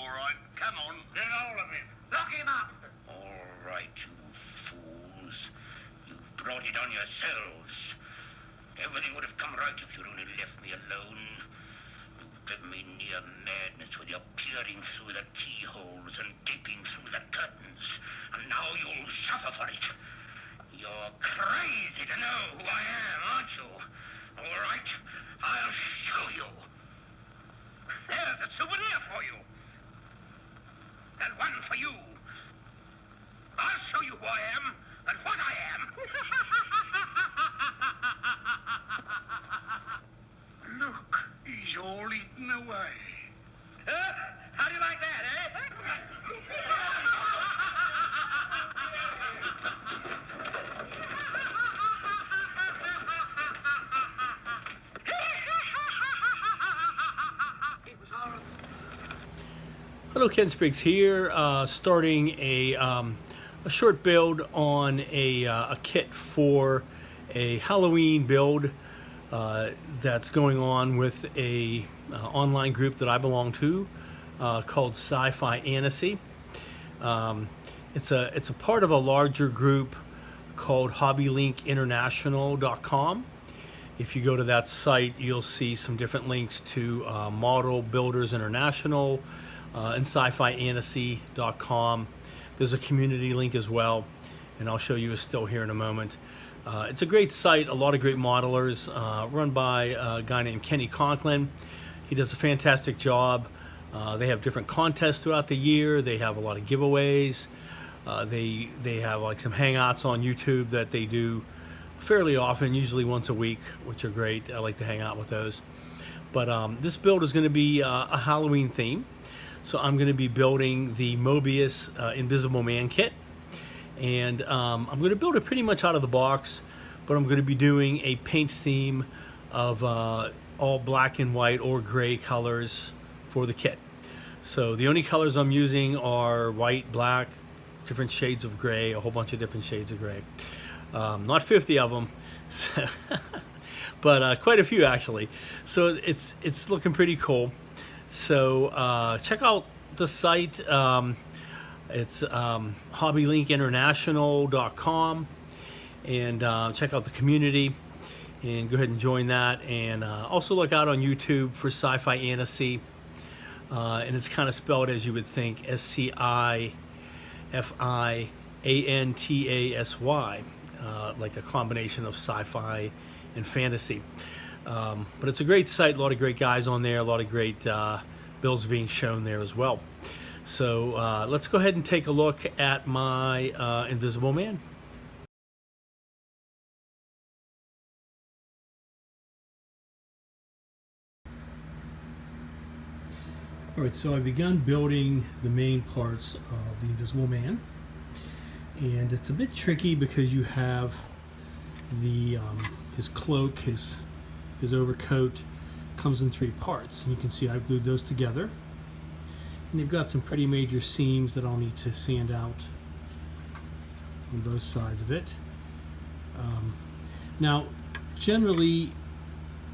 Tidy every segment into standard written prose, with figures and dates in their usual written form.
All right, come on, get hold of him. Lock him up. All right, you fools. You brought it on yourselves. Everything would have come right if you'd only left me alone. You've driven me near madness with your peering through the keyholes and gaping through the curtains. And now you'll suffer for it. You're crazy to know who I am, aren't you? All right, I'll show you. There's a souvenir for you. And one for you. I'll show you who I am and what I am. Look, he's all eaten away. Huh? How do you like that, eh? Hello, Ken Spriggs here, starting a short build on a kit for a Halloween build that's going on with a online group that I belong to called SciFiantasy. It's a part of a larger group called HobbyLinkInternational.com. If you go to that site, you'll see some different links to Model Builders International and SciFiantasy.com. There's a community link as well, and I'll show you a still here in a moment. It's a great site, a lot of great modelers, run by a guy named Kenny Conklin. He does a fantastic job. They have different contests throughout the year. They have a lot of giveaways. They have like some hangouts on YouTube that they do fairly often, usually once a week, which are great. I like to hang out with those. But this build is going to be a Halloween theme. So I'm going to be building the Moebius Invisible Man kit. And I'm going to build it pretty much out of the box, but I'm going to be doing a paint theme of all black and white or gray colors for the kit. So the only colors I'm using are white, black, different shades of gray, a whole bunch of different shades of gray. Not 50 of them, so but quite a few actually. So it's looking pretty cool. So check out the site. It's HobbyLinkInternational.com, and check out the community and go ahead and join that. And also look out on YouTube for SciFiantasy, and it's kind of spelled as you would think, SciFiantasy, like a combination of sci-fi and fantasy. But it's a great site, a lot of great guys on there, a lot of great builds being shown there as well. So let's go ahead and take a look at my Invisible Man. Alright, so I've begun building the main parts of the Invisible Man. And it's a bit tricky because you have the his cloak, his overcoat comes in 3 parts, and you can see I've glued those together, and they've got some pretty major seams that I'll need to sand out on both sides of it. Now generally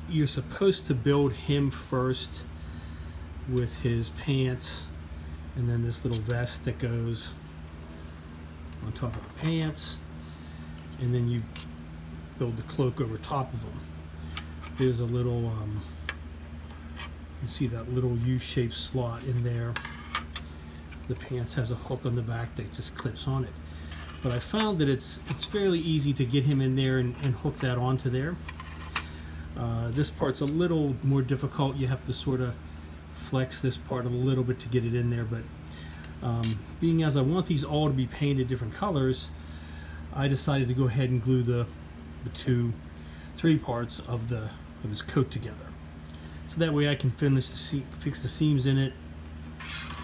you're supposed to build him first with his pants and then this little vest that goes on top of the pants, and then you build the cloak over top of them. There's a little, you see that little U-shaped slot in there. The pants has a hook on the back that just clips on it. But I found that it's fairly easy to get him in there and hook that onto there. This part's a little more difficult. You have to sort of flex this part a little bit to get it in there. But being as I want these all to be painted different colors, I decided to go ahead and glue the 3 parts of his coat together, so that way I can fix the seams in it,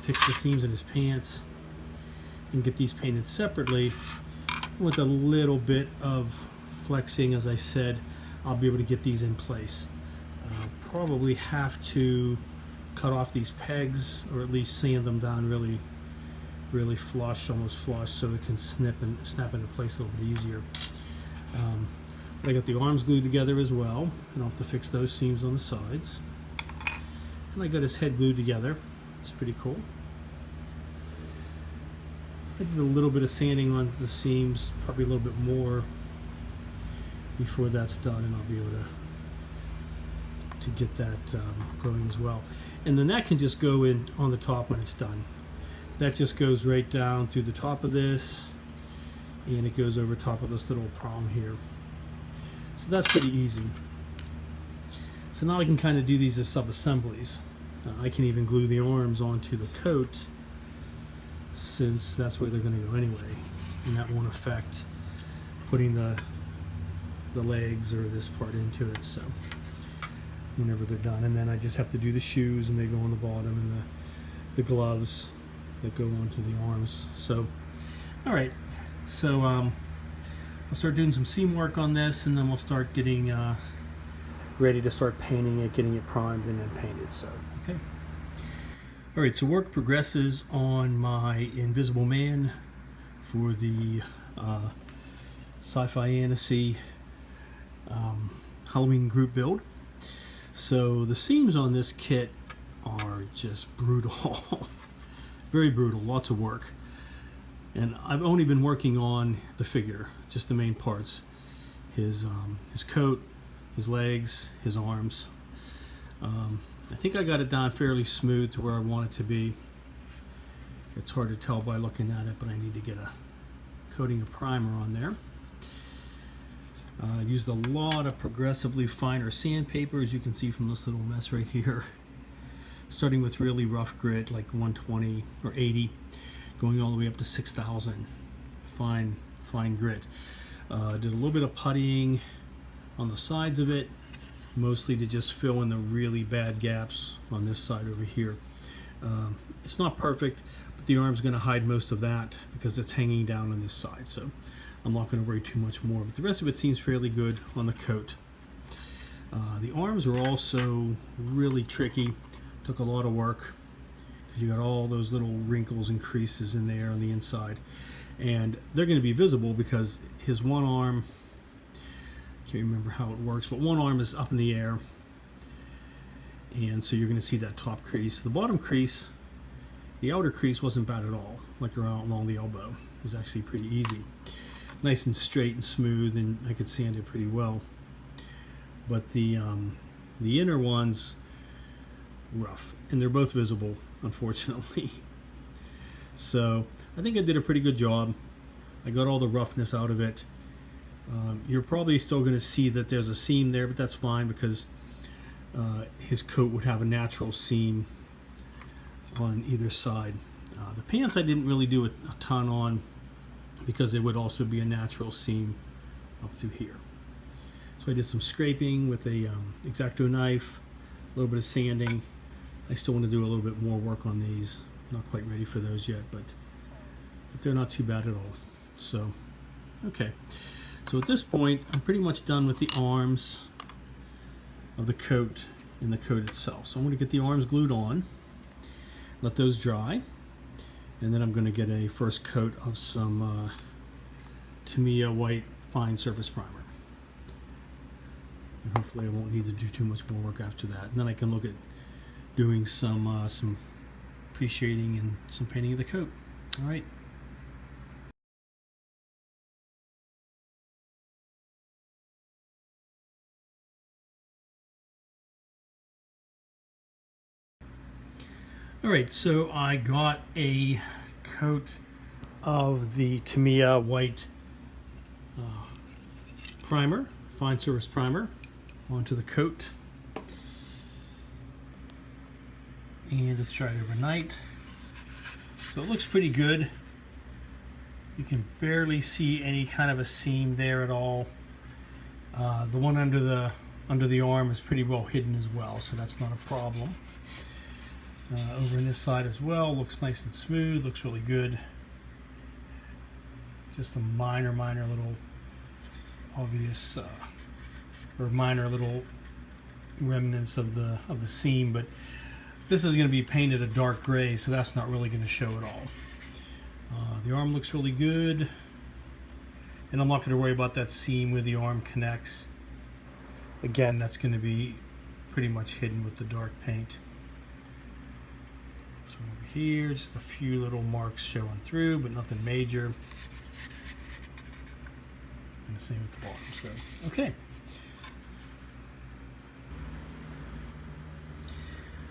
fix the seams in his pants, and get these painted separately. With a little bit of flexing, as I said, I'll be able to get these in place. Probably have to cut off these pegs, or at least sand them down really flush, almost flush, so it can snap into place a little bit easier. I got the arms glued together as well, and I'll have to fix those seams on the sides. And I got his head glued together. It's pretty cool. I did a little bit of sanding on the seams, probably a little bit more before that's done, and I'll be able to get that going as well. And then that can just go in on the top when it's done. That just goes right down through the top of this, and it goes over top of this little prong here. So that's pretty easy. So now I can kind of do these as sub-assemblies. I can even glue the arms onto the coat, since that's where they're going to go anyway, and that won't affect putting the legs or this part into it. So whenever they're done, and then I just have to do the shoes, and they go on the bottom, and the gloves that go onto the arms. So all right, so I'll start doing some seam work on this, and then we'll start getting ready to start painting it, getting it primed and then painted. So okay. All right, so work progresses on my Invisible Man for the SciFiantasy Halloween group build. So the seams on this kit are just brutal. Very brutal, lots of work. And I've only been working on the figure, just the main parts. His coat, his legs, his arms. I think I got it down fairly smooth to where I want it to be. It's hard to tell by looking at it, but I need to get a coating of primer on there. I used a lot of progressively finer sandpaper, as you can see from this little mess right here. Starting with really rough grit, like 120 or 80, going all the way up to 6,000 fine grit. Did a little bit of puttying on the sides of it, mostly to just fill in the really bad gaps on this side over here. It's not perfect, but the arm's going to hide most of that because it's hanging down on this side, so I'm not going to worry too much more. But the rest of it seems fairly good on the coat. The arms are also really tricky. Took a lot of work because you got all those little wrinkles and creases in there on the inside, and they're going to be visible because his one arm, can't remember how it works, but one arm is up in the air, and so you're going to see that top crease. The bottom crease, the outer crease wasn't bad at all, like around along the elbow. It was actually pretty easy, nice and straight and smooth, and I could sand it pretty well. But the inner ones, rough, and they're both visible, unfortunately. So I think I did a pretty good job. I got all the roughness out of it. You're probably still going to see that there's a seam there, but that's fine because his coat would have a natural seam on either side. The pants I didn't really do a ton on because there would also be a natural seam up through here. So I did some scraping with a X-Acto knife, a little bit of sanding. I still want to do a little bit more work on these. Not quite ready for those yet, but they're not too bad at all. So, okay. So at this point, I'm pretty much done with the arms of the coat and the coat itself. So I'm going to get the arms glued on, let those dry, and then I'm going to get a first coat of some Tamiya white fine surface primer. And hopefully I won't need to do too much more work after that. And then I can look at doing some pre-shading and some painting of the coat. All right. All right, so I got a coat of the Tamiya white primer, fine surface primer, onto the coat. And it's dried overnight. So it looks pretty good. You can barely see any kind of a seam there at all. The one under the arm is pretty well hidden as well, so that's not a problem. Over on this side as well, looks nice and smooth, looks really good. Just a minor little obvious or minor little remnants of the seam, but this is going to be painted a dark gray, so that's not really going to show at all. The arm looks really good, and I'm not going to worry about that seam where the arm connects. Again, that's going to be pretty much hidden with the dark paint. So one over here, just a few little marks showing through, but nothing major. And the same at the bottom. So, okay.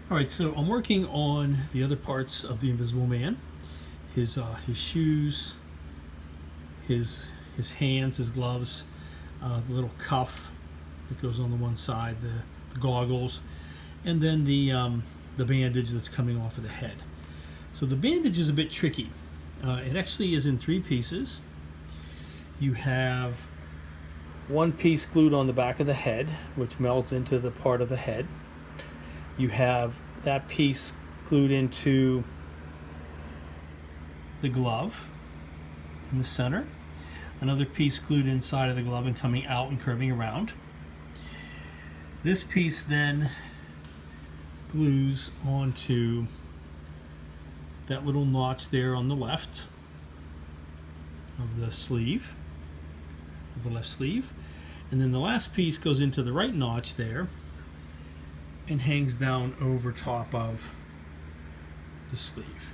All right, so I'm working on the other parts of the Invisible Man. His shoes, his hands, his gloves, the little cuff that goes on the one side, the goggles, and then the bandage that's coming off of the head. So the bandage is a bit tricky. It actually is in 3 pieces. You have one piece glued on the back of the head, which melds into the part of the head. You have that piece glued into the glove in the center. Another piece glued inside of the glove and coming out and curving around. This piece then glues onto that little notch there on the left of the sleeve, of the left sleeve. And then the last piece goes into the right notch there and hangs down over top of the sleeve.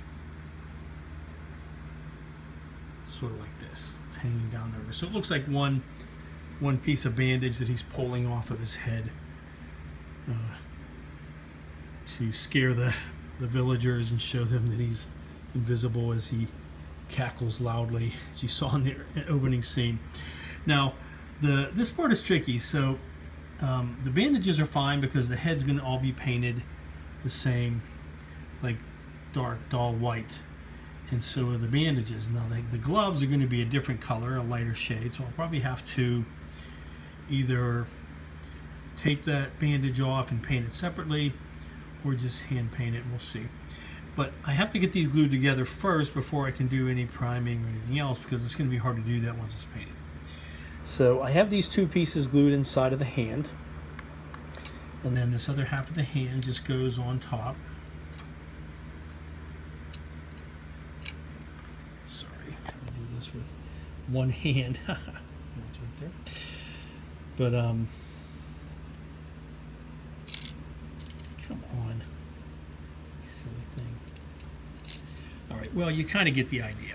Sort of like this. It's hanging down over. So it looks like one piece of bandage that he's pulling off of his head to scare the villagers and show them that he's invisible as he cackles loudly, as you saw in the opening scene. Now, this part is tricky. So the bandages are fine because the head's going to all be painted the same, like dark, dull white. And so are the bandages. Now the gloves are going to be a different color, a lighter shade. So I'll probably have to either take that bandage off and paint it separately, or just hand paint it. We'll see. But I have to get these glued together first before I can do any priming or anything else, because it's going to be hard to do that once it's painted. So I have these 2 pieces glued inside of the hand, and then this other half of the hand just goes on top. Sorry, I'm trying to do this with one hand. But come on, silly thing. All right, well, you kind of get the idea.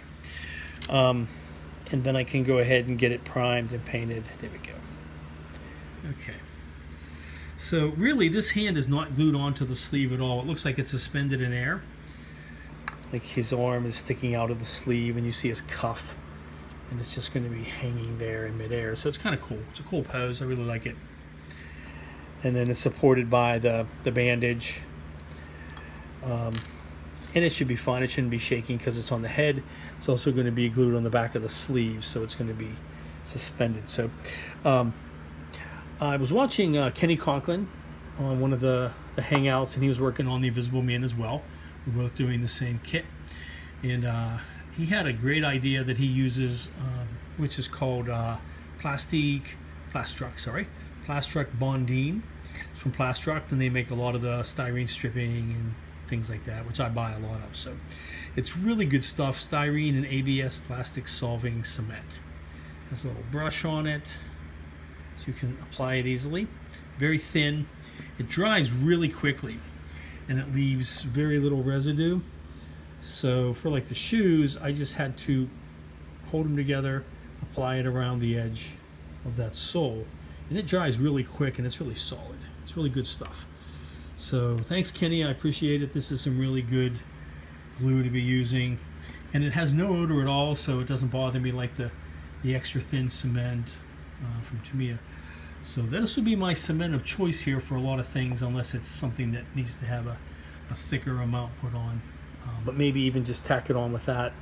And then I can go ahead and get it primed and painted. There we go. Okay. So really, this hand is not glued onto the sleeve at all. It looks like it's suspended in air. Like his arm is sticking out of the sleeve, and you see his cuff. And it's just going to be hanging there in midair. So it's kind of cool. It's a cool pose. I really like it. And then it's supported by the bandage. And it should be fine. It shouldn't be shaking because it's on the head. It's also going to be glued on the back of the sleeve, so it's going to be suspended. So I was watching Kenny Conklin on one of the hangouts, and he was working on the Invisible Man as well. We're both doing the same kit. And he had a great idea that he uses, which is called Plastruct Bondine. It's from Plastruct, and they make a lot of the styrene stripping and things like that, which I buy a lot of. So it's really good stuff. Styrene and ABS plastic solving cement. Has a little brush on it, so you can apply it easily. Very thin. It dries really quickly, and it leaves very little residue. So for like the shoes, I just had to hold them together, apply it around the edge of that sole, and it dries really quick, and it's really solid. It's really good stuff. So thanks, Kenny. I appreciate it. This is some really good glue to be using, and it has no odor at all, so it doesn't bother me like the extra thin cement from Tamiya. So this would be my cement of choice here for a lot of things, unless it's something that needs to have a thicker amount put on. But maybe even just tack it on with that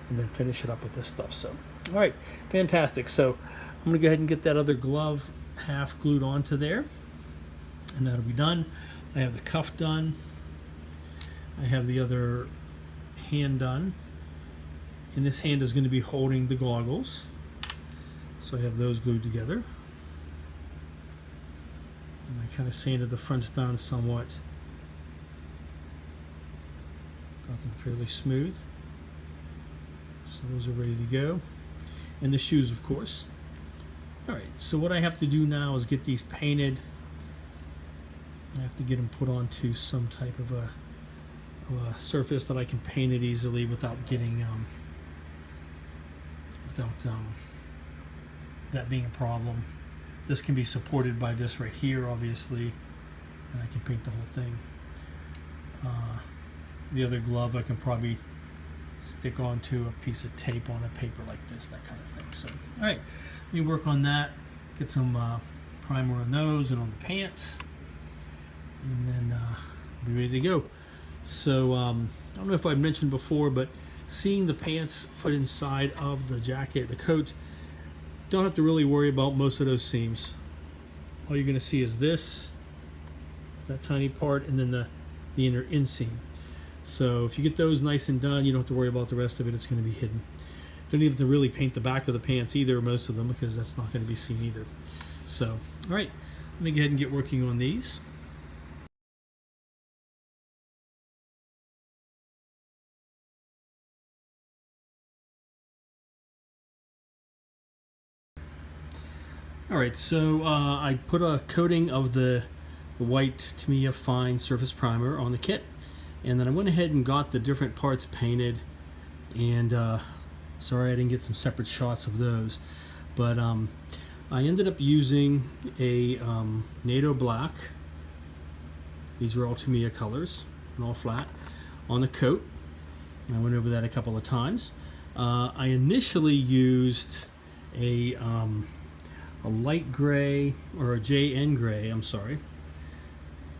and then finish it up with this stuff. So, all right, fantastic. So I'm going to go ahead and get that other glove half glued onto there, and that'll be done. I have the cuff done. I have the other hand done. And this hand is going to be holding the goggles. So I have those glued together. And I kind of sanded the fronts down somewhat. Got them fairly smooth. So those are ready to go. And the shoes, of course. All right, so what I have to do now is get these painted. I have to get them put onto some type of a a surface that I can paint it easily without getting that being a problem. This can be supported by this right here, obviously, and I can paint the whole thing. The other glove I can probably stick onto a piece of tape on a paper like this, that kind of thing. So, all right, let me work on that, get some primer on those and on the pants, and then be ready to go. So, I don't know if I mentioned before, but seeing the pants put inside of the jacket, the coat, don't have to really worry about most of those seams. All you're going to see is this, that tiny part, and then the inner inseam. So if you get those nice and done, you don't have to worry about the rest of it. It's going to be hidden. Don't even have to really paint the back of the pants either, most of them, because that's not going to be seen either. So, all right, let me go ahead and get working on these. All right, so I put a coating of the white Tamiya Fine Surface Primer on the kit, and then I went ahead and got the different parts painted, and sorry I didn't get some separate shots of those, but I ended up using a NATO black. These are all Tamiya colors and all flat on the coat. I went over that a couple of times. I initially used a light gray, or a JN gray, I'm sorry.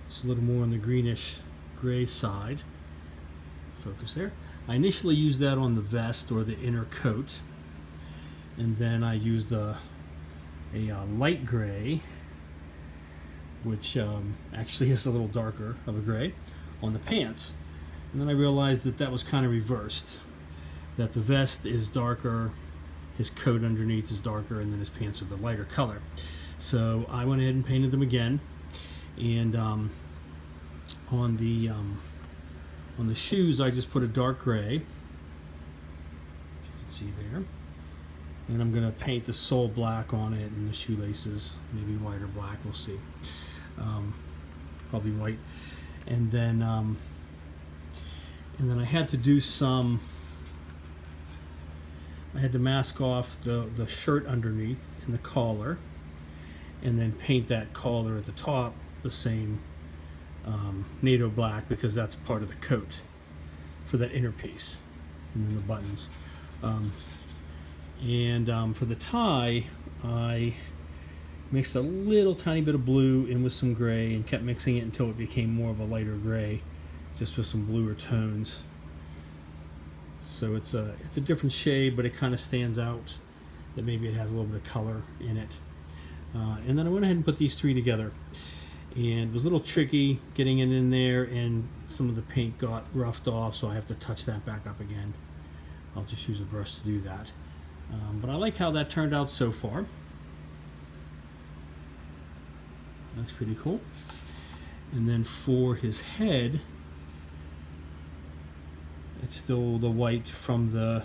It's a little more on the greenish gray side. Focus there. I initially used that on the vest or the inner coat, and then I used a light gray, which actually is a little darker of a gray, on the pants. And then I realized that that was kind of reversed, that the vest is darker, his coat underneath is darker, and then his pants are the lighter color. So I went ahead and painted them again, and on the shoes I just put a dark gray, as you can see there, and I'm going to paint the sole black on it, and the shoelaces maybe white or black, we'll see, probably white. And then I had to do some, I had to mask off the shirt underneath and the collar, and then paint that collar at the top the same NATO black, because that's part of the coat for that inner piece, and then the buttons. For the tie, I mixed a little tiny bit of blue in with some gray and kept mixing it until it became more of a lighter gray, just with some bluer tones. So it's a different shade, but it kind of stands out that maybe it has a little bit of color in it. And then I went ahead and put these three together, and it was a little tricky getting it in there, and some of the paint got roughed off, so I have to touch that back up again. I'll just use a brush to do that. But I like how that turned out so far. Looks pretty cool. And then for his head, it's still the white from the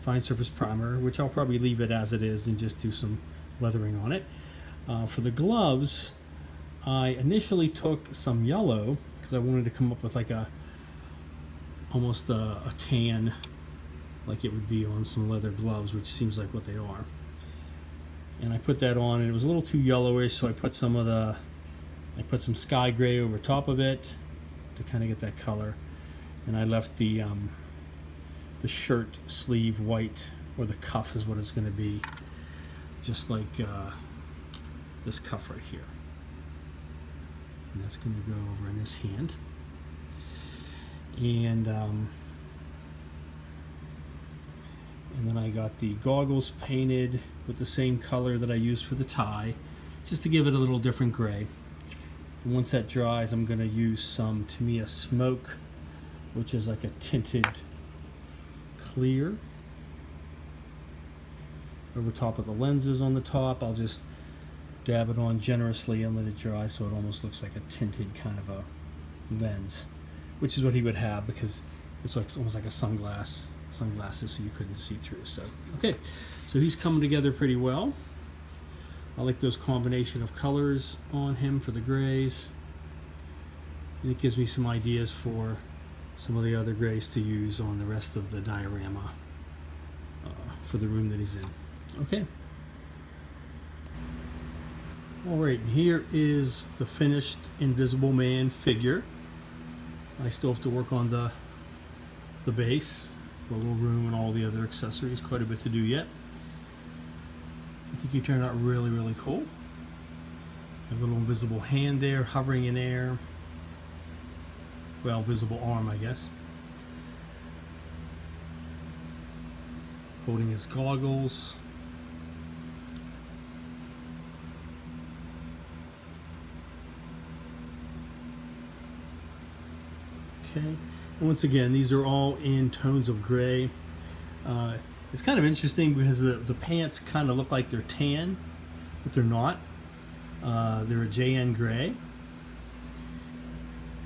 Fine Surface Primer, which I'll probably leave it as it is and just do some weathering on it. For the gloves, I initially took some yellow because I wanted to come up with like almost a tan, like it would be on some leather gloves, which seems like what they are. And I put that on, and it was a little too yellowish, so I put some sky gray over top of it to kind of get that color. And I left the shirt sleeve white, or the cuff is what it's going to be, just like this cuff right here. And that's going to go over in this hand. And then I got the goggles painted with the same color that I used for the tie, just to give it a little different gray. And once that dries, I'm going to use some Tamiya Smoke, which is like a tinted clear, over top of the lenses on the top. I'll just dab it on generously and let it dry so it almost looks like a tinted kind of a lens, which is what he would have, because it's like almost like a sunglasses, so you couldn't see through. So okay, so he's coming together pretty well. I like those combination of colors on him for the grays, and it gives me some ideas for some of the other grays to use on the rest of the diorama for the room that he's in. Okay. Alright, here is the finished Invisible Man figure. I still have to work on the base, the little room, and all the other accessories. Quite a bit to do yet. I think he turned out really, really cool. A little invisible hand there, hovering in air. Well, visible arm, I guess. Holding his goggles. Okay. And once again, these are all in tones of gray. It's kind of interesting because the pants kind of look like they're tan, but they're not. They're a JN gray.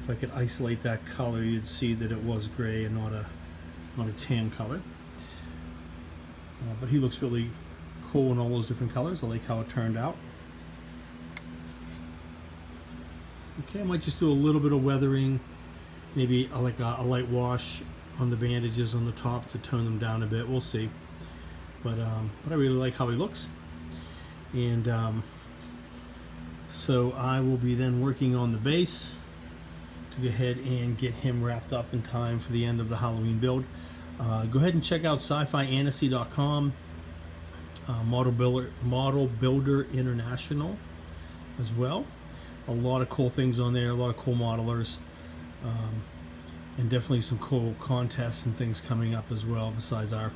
If I could isolate that color, you'd see that it was gray and not a tan color. But he looks really cool in all those different colors. I like how it turned out. Okay, I might just do a little bit of weathering, maybe like a light wash on the bandages on the top to tone them down a bit. We'll see. But I really like how he looks. And so I will be then working on the base to go ahead and get him wrapped up in time for the end of the Halloween build. Go ahead and check out SciFiantasy.com, Model Builder International as well. A lot of cool things on there, a lot of cool modelers, and definitely some cool contests and things coming up as well, besides our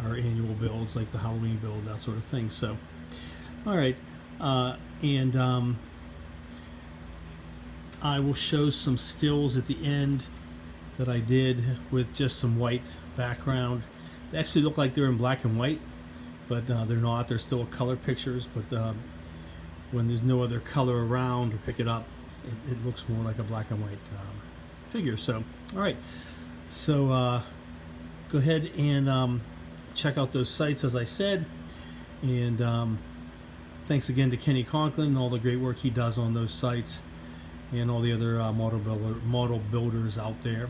annual builds like the Halloween build, that sort of thing. So, all right, and I will show some stills at the end that I did with just some white background. They actually look like they're in black and white, but they're not. They're still color pictures, but when there's no other color around to pick it up, it looks more like a black and white figure. So, all right. So go ahead and check out those sites, as I said. And thanks again to Kenny Conklin and all the great work he does on those sites, and all the other model builders out there.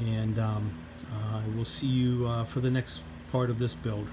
And I will see you for the next part of this build.